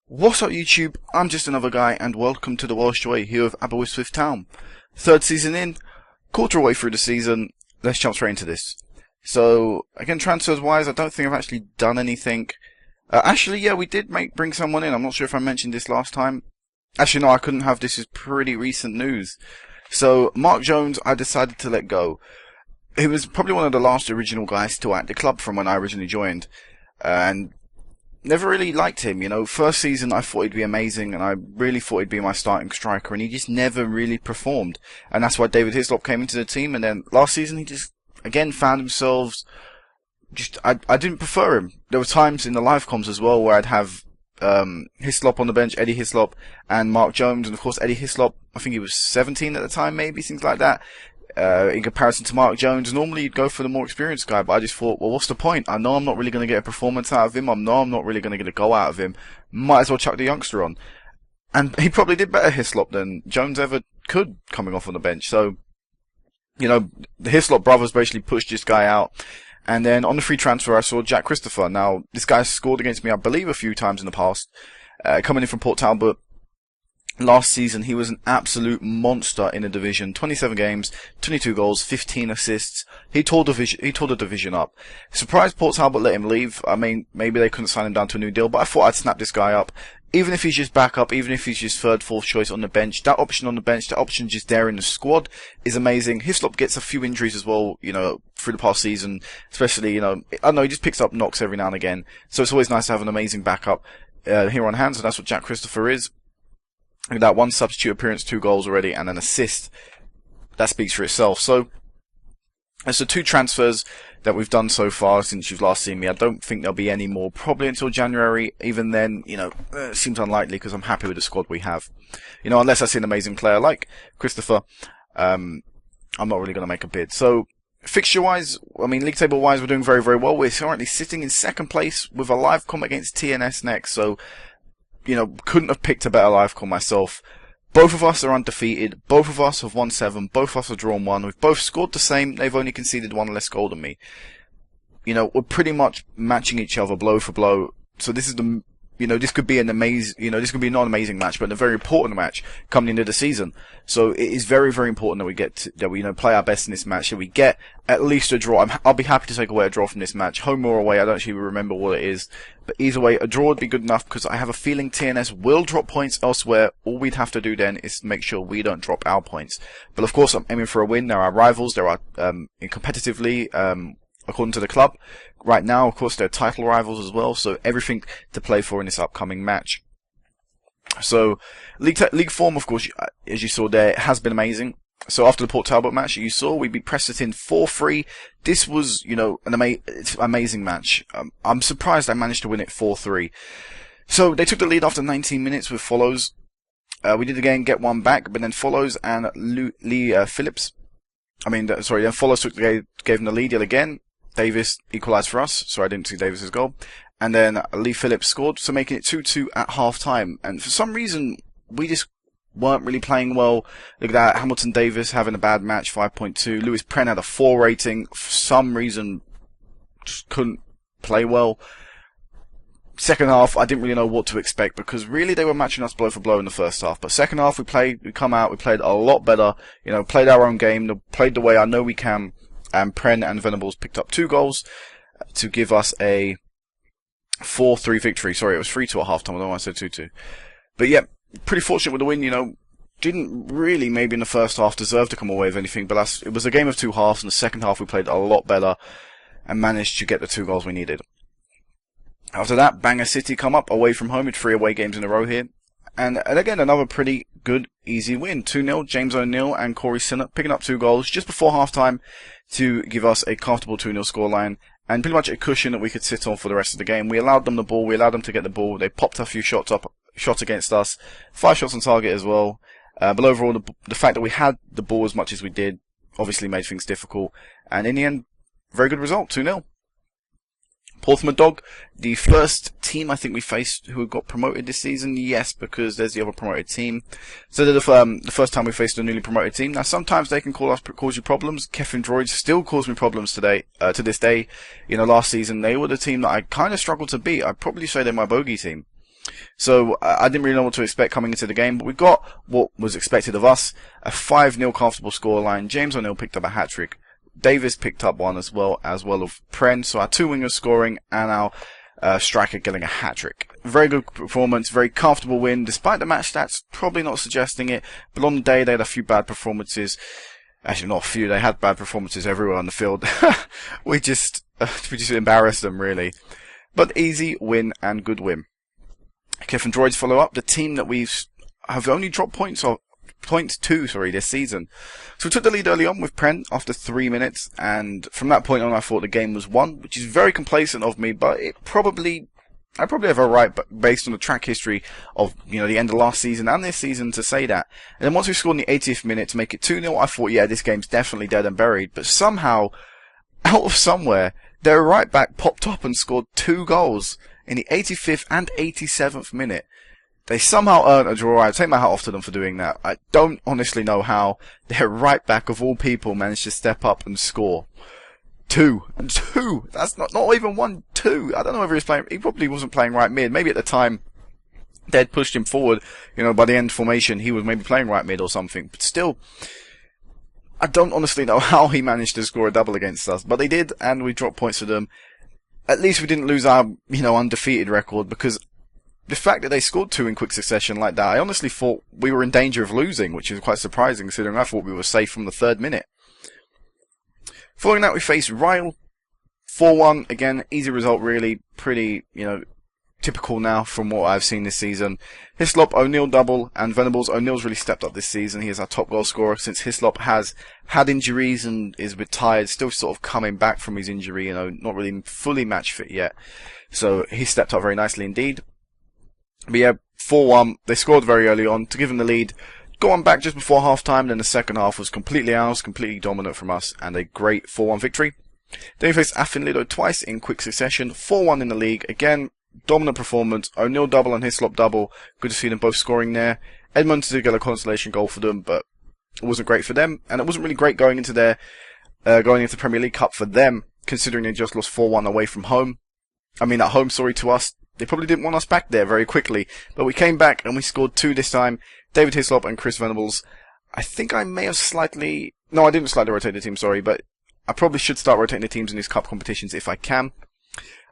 What's up YouTube, I'm just another guy and welcome to the Welsh Way here with Aberystwyth Town. Third season in, quarter way through the season, let's jump straight into this. So, again, transfers wise, I don't think I've actually done anything. Actually, yeah, we did bring someone in. I'm not sure if I mentioned this last time. Actually, no, I couldn't have. This is pretty recent news. So, Mark Jones, I decided to let go. He was probably one of the last original guys still at the club from when I originally joined. And never really liked him, you know. First season I thought he'd be amazing and I really thought he'd be my starting striker, and he just never really performed. And that's why David Hislop came into the team, and then last season he just again found himself I didn't prefer him. There were times in the live comms as well where I'd have Hislop on the bench, Eddie Hislop and Mark Jones, and of course Eddie Hislop, I think he was 17 at the time, maybe, things like that. In comparison to Mark Jones, normally you'd go for the more experienced guy, but I just thought, well, what's the point? I know I'm not really going to get a performance out of him. I know I'm not really going to get a goal out of him. Might as well chuck the youngster on. And he probably did better Hislop than Jones ever could coming off on the bench. So, you know, the Hislop brothers basically pushed this guy out. And then on the free transfer, I saw Jack Christopher. Now, this guy scored against me, I believe, a few times in the past. Coming in from Port Talbot. Last season, he was an absolute monster in the division. 27 games, 22 goals, 15 assists. He tore the division up. Surprised Port Talbot let him leave. I mean, maybe they couldn't sign him down to a new deal, but I thought I'd snap this guy up. Even if he's just backup, even if he's just third, fourth choice on the bench, that option on the bench, that option just there in the squad is amazing. Hislop gets a few injuries as well, you know, through the past season. Especially, you know, I don't know, he just picks up knocks every now and again. So it's always nice to have an amazing backup here on hand, and that's what Jack Christopher is. Look at that, one substitute appearance, 2 goals already, and an assist. That speaks for itself. So, that's the 2 transfers that we've done so far since you've last seen me. I don't think there'll be any more, probably until January. Even then, you know, it seems unlikely because I'm happy with the squad we have. You know, unless I see an amazing player like Christopher, I'm not really going to make a bid. So, fixture-wise, I mean, league table-wise, we're doing very, very well. We're currently sitting in second place with a live comp against TNS next, so you know, couldn't have picked a better live call myself. Both of us are undefeated. Both of us have won 7. Both of us have drawn 1. We've both scored the same. They've only conceded 1 less goal than me. You know, we're pretty much matching each other blow for blow. So this is the, you know, this could be an amazing, you know, this could be not an amazing match, but a very important match coming into the season. So it is very, very important that we that we, you know, play our best in this match. That we get at least a draw. I'll be happy to take away a draw from this match, home or away. I don't actually remember what it is, but either way, a draw would be good enough because I have a feeling TNS will drop points elsewhere. All we'd have to do then is make sure we don't drop our points. But of course, I'm aiming for a win. There are rivals. There are competitively, according to the club. Right now, of course, they're title rivals as well, so everything to play for in this upcoming match. So, league form, of course, as you saw there, has been amazing. So after the Port Talbot match you saw, we beat Preston 4-3. This was, you know, an amazing match. I'm surprised I managed to win it 4-3. So they took the lead after 19 minutes with Follows. We did again get one back, but then Follows and Lee Phillips. Then Follows gave them the lead yet again. Davis equalised for us, so I didn't see Davis's goal. And then Lee Phillips scored, so making it 2-2 at half-time. And for some reason, we just weren't really playing well. Look at that, Hamilton Davis having a bad match, 5.2. Lewis Pren had a 4 rating. For some reason, just couldn't play well. Second half, I didn't really know what to expect because really they were matching us blow for blow in the first half. But second half, we played a lot better. You know, played our own game, played the way I know we can. And Pren and Venables picked up 2 goals to give us a 4-3 victory. Sorry, it was 3-2 at half-time. I don't know why I said 2-2. But yeah, pretty fortunate with the win, you know. Didn't really, maybe in the first half, deserve to come away with anything. But it was a game of 2 halves. In the second half, we played a lot better and managed to get the 2 goals we needed. After that, Bangor City come up away from home with 3 away games in a row here. And again, another pretty good, easy win. 2-0, James O'Neill and Corey Sinnott picking up 2 goals just before half-time to give us a comfortable 2-0 scoreline and pretty much a cushion that we could sit on for the rest of the game. We allowed them the ball, we allowed them to get the ball, they popped a few shots against us, 5 shots on target as well. But overall, the fact that we had the ball as much as we did obviously made things difficult. And in the end, very good result, 2-0. Portsmouth Dog, the first team I think we faced who got promoted this season. Yes, because there's the other promoted team. So they're the first time we faced a newly promoted team. Now sometimes they can cause you problems. Kevin Droids still cause me problems today, to this day. You know, last season they were the team that I kind of struggled to beat. I'd probably say they're my bogey team. So I didn't really know what to expect coming into the game, but we got what was expected of us. A 5-0 comfortable scoreline. James O'Neill picked up a hat-trick. Davis picked up one as well of Pren. So our 2 wingers scoring and our striker getting a hat-trick. Very good performance, very comfortable win, despite the match stats probably not suggesting it. But on the day, they had a few bad performances. Actually, not a few. They had bad performances everywhere on the field. we just embarrassed them, really. But easy win and good win. Kef and Droids follow up. The team that have only dropped points to this season. So we took the lead early on with Pren after 3 minutes, and from that point on I thought the game was won, which is very complacent of me, but I probably have a right, based on the track history of, the end of last season and this season, to say that. And then once we scored in the 80th minute to make it 2-0, I thought, yeah, this game's definitely dead and buried. But somehow, out of somewhere, their right back popped up and scored 2 goals in the 85th and 87th minute. They somehow earned a draw. I take my hat off to them for doing that. I don't honestly know how their right back of all people managed to step up and score. 2. That's not even 1, 2. I don't know if he was playing. He probably wasn't playing right mid. Maybe at the time they'd pushed him forward. By the end formation, he was maybe playing right mid or something. But still, I don't honestly know how he managed to score a double against us. But they did, and we dropped points to them. At least we didn't lose our, undefeated record, because the fact that they scored 2 in quick succession like that, I honestly thought we were in danger of losing, which is quite surprising considering I thought we were safe from the 3rd minute. Following that, we faced Ryle. 4-1, again, easy result really, pretty, typical now from what I've seen this season. Hislop, O'Neill double, and Venables. O'Neill's really stepped up this season. He is our top goal scorer since Hislop has had injuries and is a bit tired, still sort of coming back from his injury, not really fully match fit yet. So he stepped up very nicely indeed. But yeah, 4-1, they scored very early on to give them the lead. Go on back just before half-time, then the second half was completely ours, completely dominant from us, and a great 4-1 victory. Then we faced Affin Lido twice in quick succession, 4-1 in the league. Again, dominant performance. O'Neill double and Hislop double. Good to see them both scoring there. Edmonds did get a consolation goal for them, but it wasn't great for them, and it wasn't really great going into the Premier League Cup for them, considering they just lost 4-1 away from home. At home, to us. They probably didn't want us back there very quickly, but we came back and we scored 2 this time. David Hislop and Chris Venables. I think I may have no, I didn't slightly rotate the team, sorry, but I probably should start rotating the teams in these cup competitions if I can.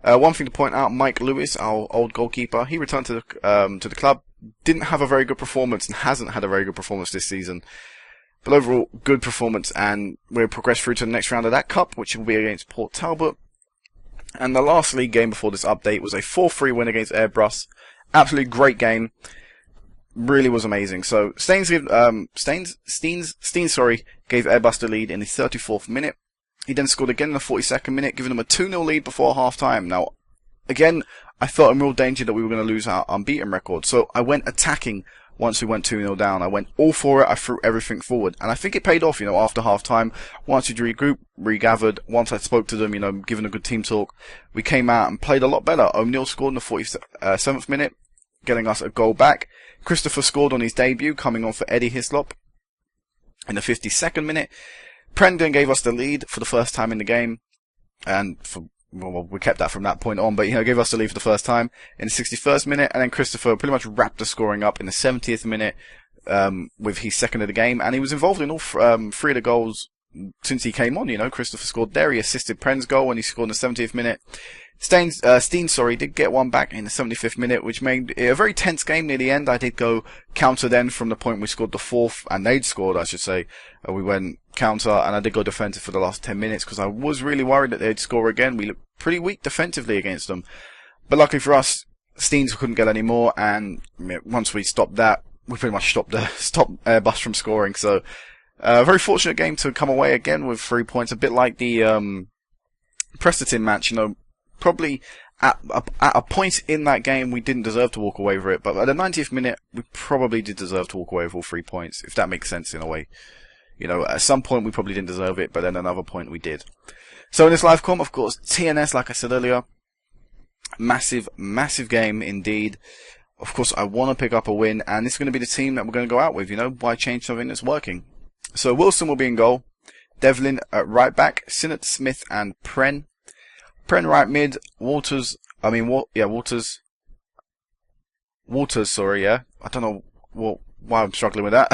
One thing to point out, Mike Lewis, our old goalkeeper, he returned to the club. Didn't have a very good performance and hasn't had a very good performance this season. But overall, good performance, and we'll progress through to the next round of that cup, which will be against Port Talbot. And the last league game before this update was a 4-3 win against Airbus. Absolutely great game. Really was amazing. So Steens gave Airbus the lead in the 34th minute. He then scored again in the 42nd minute, giving them a 2-0 lead before half-time. Now, again, I felt in real danger that we were going to lose our unbeaten record. So I went attacking once we went 2-0 down. I went all for it. I threw everything forward. And I think it paid off, after half-time. Once we'd regrouped, regathered, once I spoke to them, given a good team talk, we came out and played a lot better. O'Neill scored in the 47th minute, getting us a goal back. Christopher scored on his debut, coming on for Eddie Hislop in the 52nd minute. Pren gave us the lead for the first time in the game, and we kept that from that point on, but gave us the lead for the first time in the 61st minute, and then Christopher pretty much wrapped the scoring up in the 70th minute with his second of the game, and he was involved in all 3 of the goals since he came on. Christopher scored there, he assisted Pren's goal, and he scored in the 70th minute. Steen, did get one back in the 75th minute, which made it a very tense game near the end. I did go counter then from the point we scored the 4th, and they'd scored, I should say. We went counter, and I did go defensive for the last 10 minutes, because I was really worried that they'd score again. We looked pretty weak defensively against them. But luckily for us, Steens couldn't get any more, and once we stopped that, we pretty much stopped Airbus from scoring. So, very fortunate game to come away again with 3 points, a bit like the Presterton match, probably at a point in that game we didn't deserve to walk away with it, but at the 90th minute we probably did deserve to walk away with all 3 points, if that makes sense in a way. At some point we probably didn't deserve it, but then another point we did. So in this live comm, of course, TNS, like I said earlier, massive game indeed. Of course, I want to pick up a win, and this is going to be the team that we're going to go out with. Why change something that's working? So Wilson will be in goal, Devlin at right back, Sinnott, Smith, and Pren. Pren right mid, Waters, Walters, sorry, yeah. I don't know why I'm struggling with that.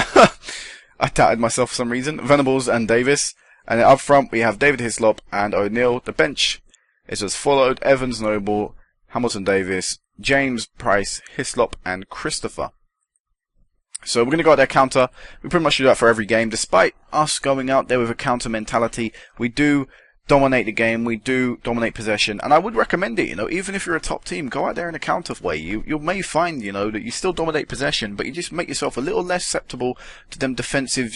I doubted myself for some reason. Venables and Davis. And then up front, we have David Hislop and O'Neill. The bench is as followed: Evans, Noble, Hamilton Davis, James, Price, Hislop, and Christopher. So we're going to go out there counter. We pretty much do that for every game. Despite us going out there with a counter mentality, we do dominate the game. We do dominate possession. And I would recommend it, even if you're a top team, go out there in a counter way. You may find, that you still dominate possession, but you just make yourself a little less susceptible to them defensive,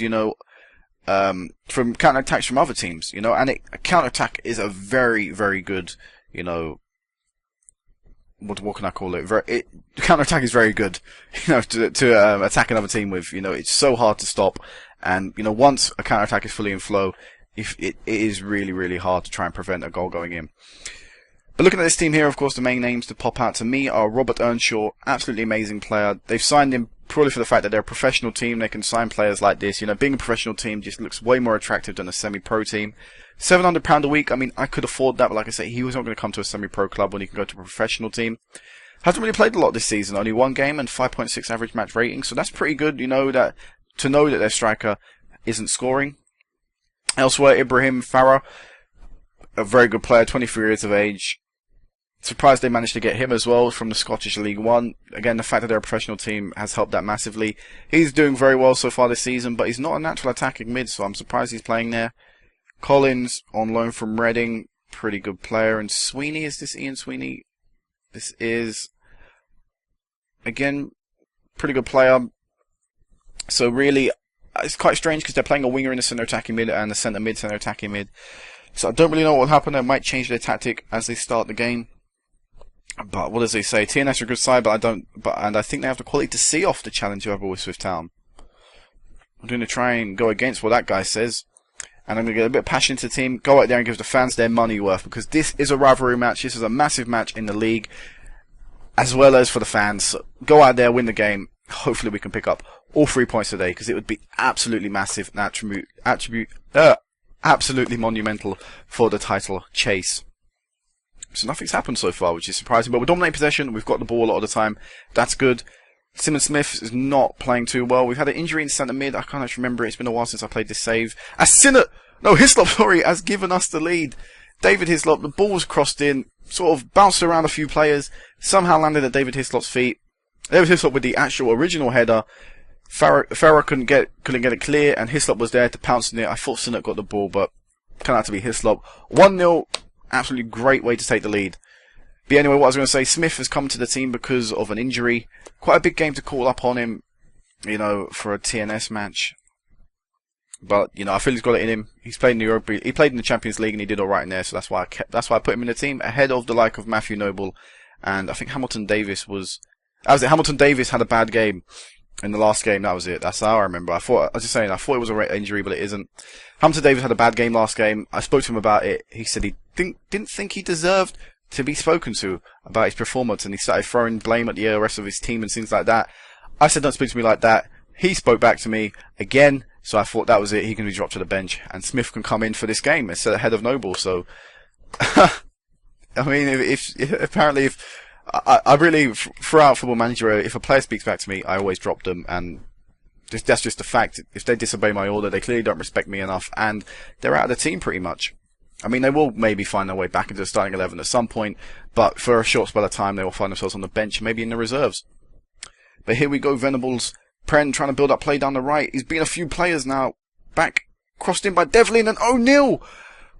from counter-attacks from other teams, and a counter-attack is a very, very good, what can I call it? Counter-attack is very good, to attack another team with. It's so hard to stop, and once a counter-attack is fully in flow, it is really, really hard to try and prevent a goal going in. But looking at this team here, of course, the main names to pop out to me are Robert Earnshaw, absolutely amazing player. They've signed him purely for the fact that they're a professional team. They can sign players like this. Being a professional team just looks way more attractive than a semi-pro team. £700 a week, I could afford that, but like I say, he was not going to come to a semi-pro club when he can go to a professional team. Hasn't really played a lot this season, only one game and 5.6 average match rating, so that's pretty good, to know that their striker isn't scoring. Elsewhere, Ibrahim Farah, a very good player, 23 years of age. Surprised they managed to get him as well from the Scottish League One. Again, the fact that they're a professional team has helped that massively. He's doing very well so far this season, but he's not a natural attacking mid, so I'm surprised he's playing there. Collins, on loan from Reading, pretty good player. And Sweeney, is this Ian Sweeney? This is, again, pretty good player. So really, it's quite strange because they're playing a winger in the centre attacking mid and a centre mid, centre attacking mid. So I don't really know what will happen. They might change their tactic as they start the game. But what does they say? TNS are a good side, and I think they have the quality to see off the challenge over with Swift Town. I'm going to try and go against what that guy says. And I'm going to get a bit of passion to the team, go out there and give the fans their money worth, because this is a rivalry match. This is a massive match in the league, as well as for the fans. So go out there, win the game. Hopefully we can pick up all 3 points today, because it would be absolutely massive and absolutely monumental for the title chase. So nothing's happened so far, which is surprising. But we're dominating possession. We've got the ball a lot of the time. That's good. Simon Smith is not playing too well. We've had an injury in centre mid. I can't actually remember. It's been a while since I played this save. Hislop, has given us the lead. David Hislop, the ball was crossed in, sort of bounced around a few players, somehow landed at David Hislop's feet. David Hislop with the actual original header. Farah couldn't get it clear, and Hislop was there to pounce on it. I thought Sinnott got the ball, but turned out to be Hislop. 1-0. Absolutely great way to take the lead. But anyway, what I was going to say, Smith has come to the team because of an injury. Quite a big game to call up on him, for a TNS match. But, I feel he's got it in him. He's played in the Europe, he played in the Champions League and he did alright in there, so that's why I put him in the team ahead of the like of Matthew Noble. And I think Hamilton Davis Hamilton Davis had a bad game in the last game, that was it. That's how I remember. I thought it was a injury, but it isn't. Hamilton Davis had a bad game last game. I spoke to him about it. He said he didn't think he deserved to be spoken to about his performance, and he started throwing blame at the rest of his team and things like that. I said, don't speak to me like that. He spoke back to me again, so I thought that was it. He can be dropped to the bench, and Smith can come in for this game instead ahead of Noble. So, I mean, I really, throughout Football Manager, if a player speaks back to me, I always drop them, and that's just a fact. If they disobey my order, they clearly don't respect me enough, and they're out of the team pretty much. I mean, they will maybe find their way back into the starting 11 at some point, but for a short spell of time, they will find themselves on the bench, maybe in the reserves. But here we go, Venables. Pren trying to build up play down the right. He's been a few players now. Back, crossed in by Devlin, and O'Neill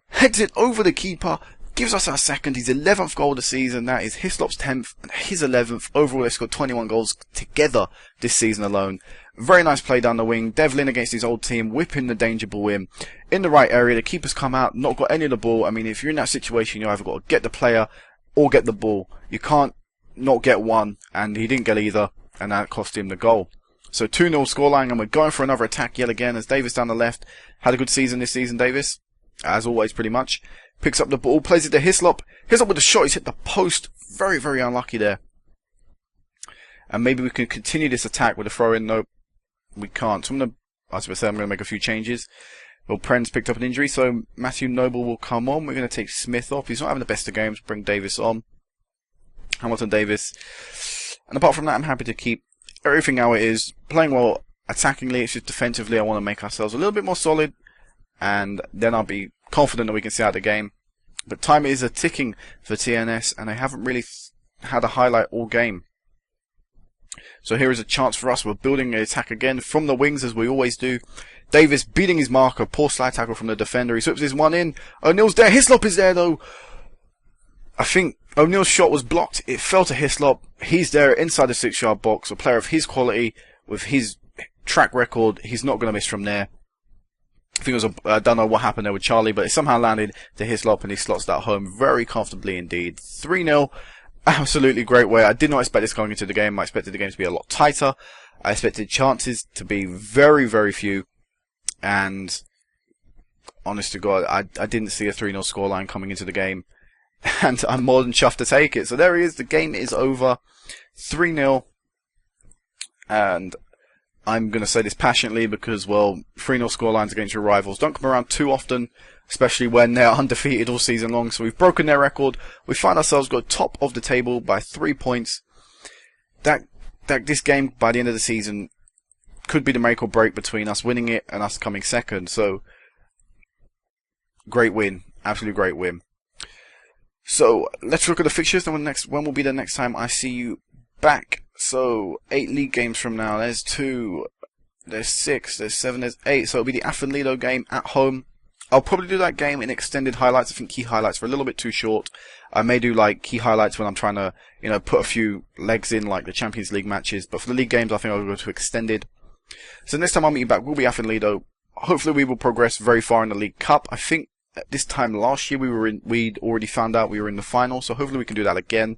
heads it over the keeper. Gives us our second, his 11th goal of the season. That is Hislop's 10th and his 11th. Overall, they've scored 21 goals together this season alone. Very nice play down the wing. Devlin against his old team, whipping the danger ball in the right area. The keeper's come out, not got any of the ball. I mean, if you're in that situation, you either got to get the player or get the ball. You can't not get one, and he didn't get either, and that cost him the goal. So 2-0 scoreline, and we're going for another attack yet again as Davis down the left. Had a good season this season, Davis. As always, pretty much. Picks up the ball, plays it to Hislop. Hislop with a shot, he's hit the post. Very, very unlucky there. And maybe we can continue this attack with a throw-in. Nope, we can't. So I'm going to make a few changes. Well, Pren's picked up an injury, so Matthew Noble will come on. We're going to take Smith off. He's not having the best of games. Bring Davis on. Hamilton Davis. And apart from that, I'm happy to keep everything how it is. Playing well attackingly, it's just defensively I want to make ourselves a little bit more solid, and then I'll be confident that we can see out the game. But time is ticking for TNS, and they haven't really had a highlight all game. So here is a chance for us. We're building an attack again from the wings as we always do. Davis beating his marker. Poor slide tackle from the defender. He slips his one in. O'Neill's there. Hislop is there though. I think O'Neill's shot was blocked. It fell to Hislop. He's there inside the 6-yard box. A player of his quality with his track record. He's not going to miss from there. I think it was I don't know what happened there with Charlie, but it somehow landed to Hislop and he slots that home very comfortably indeed. 3-0. Absolutely great way. I did not expect this going into the game. I expected the game to be a lot tighter. I expected chances to be very, very few. And honest to God, I didn't see a 3-0 scoreline coming into the game. And I'm more than chuffed to take it. So there he is. The game is over. 3-0. And I'm going to say this passionately because, well, 3-0 scorelines against your rivals don't come around too often, especially when they're undefeated all season long. So we've broken their record. We find ourselves got top of the table by 3 points. That this game, by the end of the season, could be the make or break between us winning it and us coming second. So, great win. Absolutely great win. So, let's look at the fixtures. And when will be the next time I see you back? So, 8 league games from now. There's 2, there's 6, there's 7, there's 8. So, it'll be the Athenlido game at home. I'll probably do that game in extended highlights. I think key highlights are a little bit too short. I may do like key highlights when I'm trying to, put a few legs in like the Champions League matches. But for the league games, I think I'll go to extended. So next time I'll meet you back, we'll be Athenlido. Hopefully we will progress very far in the League Cup. I think at this time last year we'd already found out we were in the final. So hopefully we can do that again.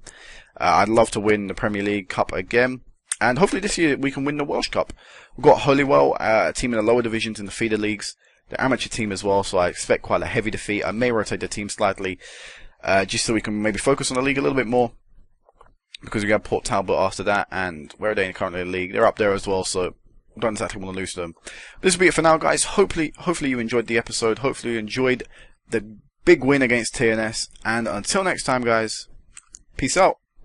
I'd love to win the Premier League Cup again. And hopefully this year we can win the Welsh Cup. We've got Holywell, a team in the lower divisions in the feeder leagues. The amateur team as well, so I expect quite a heavy defeat. I may rotate the team slightly, just so we can maybe focus on the league a little bit more. Because we have Port Talbot after that, and where are they currently in the league? They're up there as well, so I don't exactly want to lose to them. But this will be it for now, guys. Hopefully you enjoyed the episode. Hopefully you enjoyed the big win against TNS. And until next time, guys, peace out.